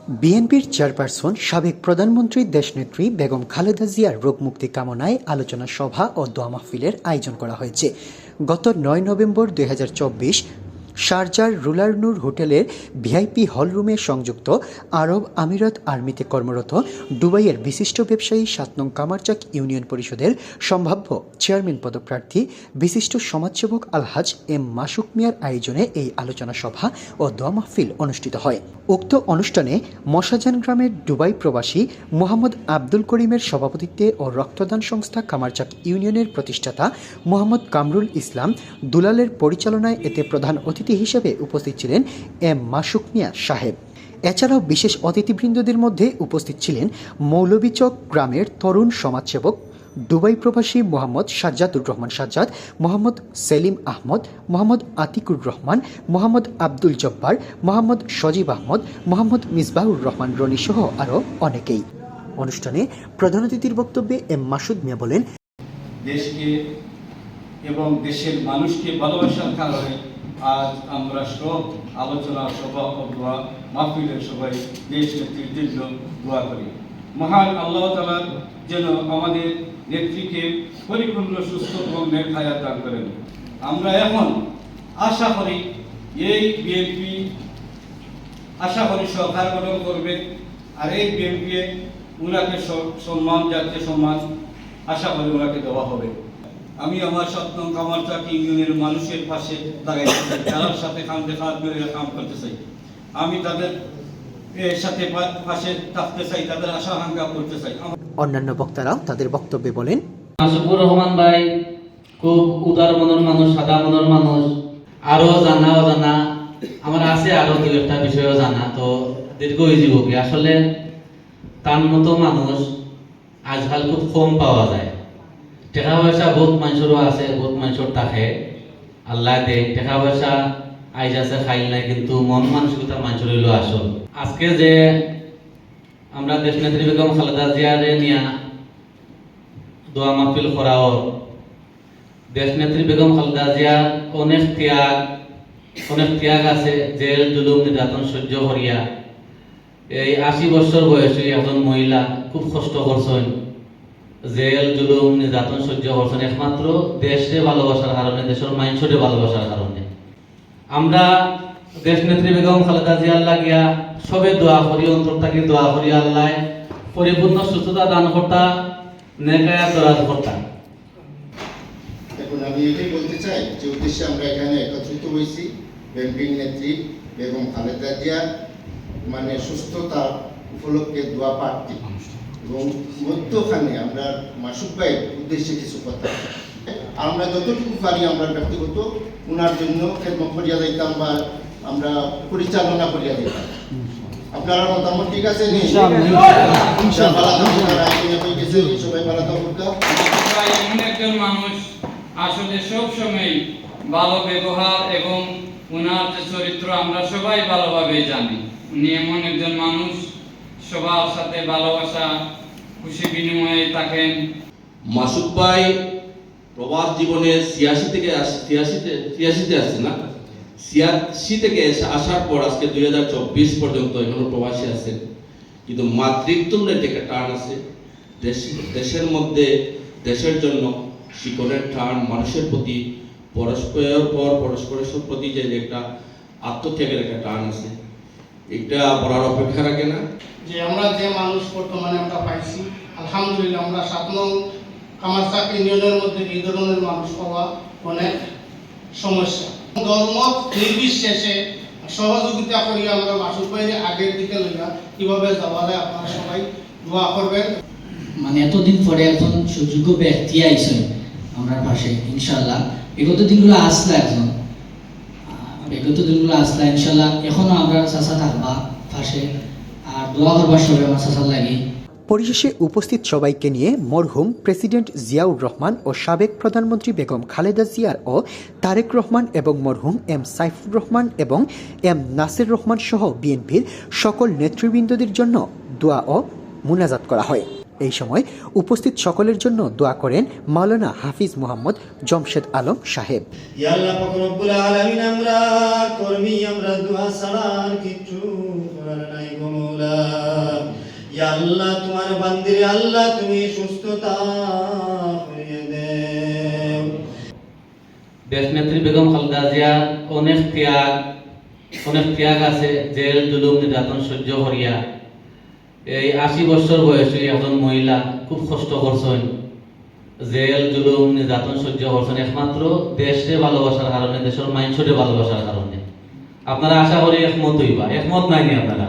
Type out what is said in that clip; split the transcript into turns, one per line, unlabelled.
বিএনপির চেয়ারপারসন সাবেক প্রধানমন্ত্রী দেশনেত্রী বেগম খালেদা জিয়ার রোগমুক্তি কামনায় আলোচনা সভা ও দোয়া মাহফিলের আয়োজন করা হয়েছে। গত ৯ নভেম্বর ২০২৪ শারজার রুলার নূর হোটেলের ভিআইপি হলরুমে সংযুক্ত আরব আমিরাত আর্মিতে কর্মরত দুবাইয়ের বিশিষ্ট ব্যবসায়ী ৭ নং কামারচাক ইউনিয়ন পরিষদের সম্ভাব্য চেয়ারম্যান পদপ্রার্থী বিশিষ্ট সমাজসেবক আলহাজ এম মাসুক মিয়ার আয়োজনে এই আলোচনা সভা ও দোয়া মাহফিল অনুষ্ঠিত হয়। উক্ত অনুষ্ঠানে মশাজান গ্রামের দুবাই প্রবাসী মোহাম্মদ আব্দুল করিমের সভাপতিত্বে ও রক্তদান সংস্থা কামারচাক ইউনিয়নের প্রতিষ্ঠাতা মোহাম্মদ কামরুল ইসলাম দুলালের পরিচালনায় এতে প্রধান অতিথি হিসেবে উপস্থিত ছিলেন এম মাসুক মিয়া সাহেব। এছাড়াও বিশেষ অতিথিবৃন্দদের মধ্যে উপস্থিত ছিলেন মৌলভীচক গ্রামের তরুণ সমাজসেবক দুবাই প্রবাসী মোহাম্মদ সাজ্জাদুর রহমান সাজ্জাদ, মোহাম্মদ সেলিম আহমদ, মোহাম্মদ আতিকুর রহমান, মোহাম্মদ আব্দুল জব্বার, মোহাম্মদ সজীব আহমদ, মোহাম্মদ মিসবাহুর রহমান রনি সহ আরও অনেকেই। অনুষ্ঠানে প্রধান অতিথির বক্তব্যে এম মাসুদ মিয়া বলেন,
দেশকে এবং দেশের মানুষকে ভালোবাসার কারণে আজ আমরা সব আলোচনা সভা ও দোয়া মাহফিলের সবাই দেশ নেত্রীর জন্য দোয়া করি। মহান আল্লাহ তাআলা যেন আমাদের নেত্রীকে পরিপূর্ণ সুস্থ এবং নেক হায়াত দান করেন। আমরা এখন আশা করি এই বিএনপি সরকার গঠন করবে, আর এই বিএনপি উনাকে সম্মান, জাতীয় সম্মান আশা করি ওনাকে দেওয়া হবে। আমি আমার ৭ নং কামারচাক ইউনিয়নের মানুষের পাশে দাঁড়াইতে চাই, তার সাথে কাঁধে কাঁধ মিলিয়ে কাম করতে চাই। আমি তাদের সাথে পাশে থাকতে চাই, তাদের আশা আকাঙ্ক্ষা করতে চাই।
অন্যান্য বক্তারাও তাদের বক্তব্যে বলেন,
মাসুকুর রহমান ভাই খুব উদার মনের মানুষ, সাদা মনের মানুষ। আরো জানা অজানা আমার আছে, আরো দু একটা বিষয়ও জানা, তো দীর্ঘ জীবকে আসলে তার মতো মানুষ আজকাল খুব কম পাওয়া যায়। টাকা পয়সা বহুত মানুষেরও আছে, বহুত মানুষের থাকে, আল্লাহ দেয় টাকা পয়সা আইজ আছে খাইল নাই, কিন্তু মন মানসিকতা মানুষের হইল আসল। আজকে যে আমরা দেশনেত্রী বেগম খালেদা জিয়ারে নিয়া দোয়া মাহফিল করাও, দেশনেত্রী বেগম খালেদা জিয়ার অনেক ত্যাগ আছে। জেল জুলুম নির্যাতন সহ্য করিয়া এই ৮০ বছর বয়সী একজন মহিলা খুব কষ্ট করছেন, জেল জুলুম নির্যাতন সহ্য করছেন একমাত্র দেশে ভালোবাসার কারণে, দেশের মানুষের ভালোবাসার কারণে। আমরা দেশনেত্রী বেগম খালেদা জিয়ার লাগিয়া সবে দোয়া করি, অন্তর থাকি দোয়া করি, আল্লাহ পরিপূর্ণ সুস্থতা দান করতা, নেকায়া দরাজ করতা।
এখন আমি এটাই বলতে চাই যে উদ্দেশ্যে আমরা এখানে একত্রিত হয়েছি বিএনপির নেত্রী বেগম খালেদা জিয়া মানে সুস্থতা উপলক্ষে দোয়া প্রার্থী, এবং মধ্যখানে আমরা মাসুক ভাইয়ের উদ্দেশ্যে কিছু কথা আমরা যতটুকু পারি আমরা ব্যক্তিগত ওনার জন্য খেদমত করিয়া যাইতাম বা আমরা পরিচালনা করিয়া দিতাম। আপনারা মতামত ঠিক আছে? সবাই ভালো থাকুন।
এমন একজন মানুষ আসলে সবসময় ভালো ব্যবহার এবং ওনার যে চরিত্র আমরা সবাই ভালোভাবে জানি। উনি এমন একজন মানুষ, সবার সাথে ভালোবাসা খুশি বিনিময়ে থাকেন।
মাসুক ভাই প্রবাস জীবনে ৮৬ থেকে ৮৬তে আসছে না, ৮৬ থেকে আসার পর আজকে ২০২৪ পর্যন্ত এখনো প্রবাসী আছেন, কিন্তু মাতৃত্বের একটা টান আছে দেশের মধ্যে, দেশের জন্য শিকড়ের টান, মানুষের প্রতি, পরস্পরের পর পরস্পরের প্রতি যে একটা আত্মত্যাগের একটা টান আছে, এটা বলার অপেক্ষা রাখে না।
যে আমরা যে মানুষ বর্তমানে আমরা পাইছি, আলহামদুলিল্লাহ আমরা ৭ নং কামারচাক ইউনিয়নের মধ্যে এই ধরনের মানুষ পাওয়া অনেক সমস্যা। ধর্ম নির্বিশেষে সহযোগিতা করি আমরা মাসুক ভাইয়ের আগের দিকে লইয়া কিভাবে যাওয়া যায় আপনারা সবাই দোয়া করবেন।
মানে এতদিন পরে একজন সুযোগ্য ব্যক্তি আইসেন আমরা পাশে, ইনশাল্লাহ বিগত দিনগুলো আসলে ইনশাল্লাহ এখনো আমরা চাচা থাকবা পাশে, আর দোয়া করবার সবাই আমার চাচার লাগে।
পরিশেষে উপস্থিত সবাইকে নিয়ে মরহুম প্রেসিডেন্ট জিয়াউর রহমান ও সাবেক প্রধানমন্ত্রী বেগম খালেদা জিয়ার ও তারেক রহমান এবং মরহুম এম সাইফুর রহমান এবং এম নাসির রহমান সহ বিএনপির সকল নেতৃবৃন্দদের জন্য দোয়া ও মুনাজাত করা হয়। এই সময় উপস্থিত সকলের জন্য দোয়া করেন মাওলানা হাফিজ মোহাম্মদ জমশেদ আলম সাহেব।
ইয়া আল্লাহ পাক রব্বুল আলামিন আমরা কর্মী, আমরা দোয়া ছাড়া আর কিছু করার নাই গো মওলা। আল্লাহ তোমার বান্দিরে আল্লাহ তুমি সুস্থতা করিয়ে দেও।
দেশনেত্রী বেগম খালেদা জিয়ার অনেক ত্যাগ আছে, জেল জুলুম নির্যাতন সহ্য করিয়া এই 80 বছর বয়সী একজন মহিলা খুব কষ্ট করছেন, জেল জুলুম নির্যাতন সহ্য করছেন একমাত্র দেশে ভালোবাসার কারণে, দেশের মানুষের ভালোবাসার কারণে। আপনারা আশা করি একমত হইবা, একমত নাইনি আপনারা?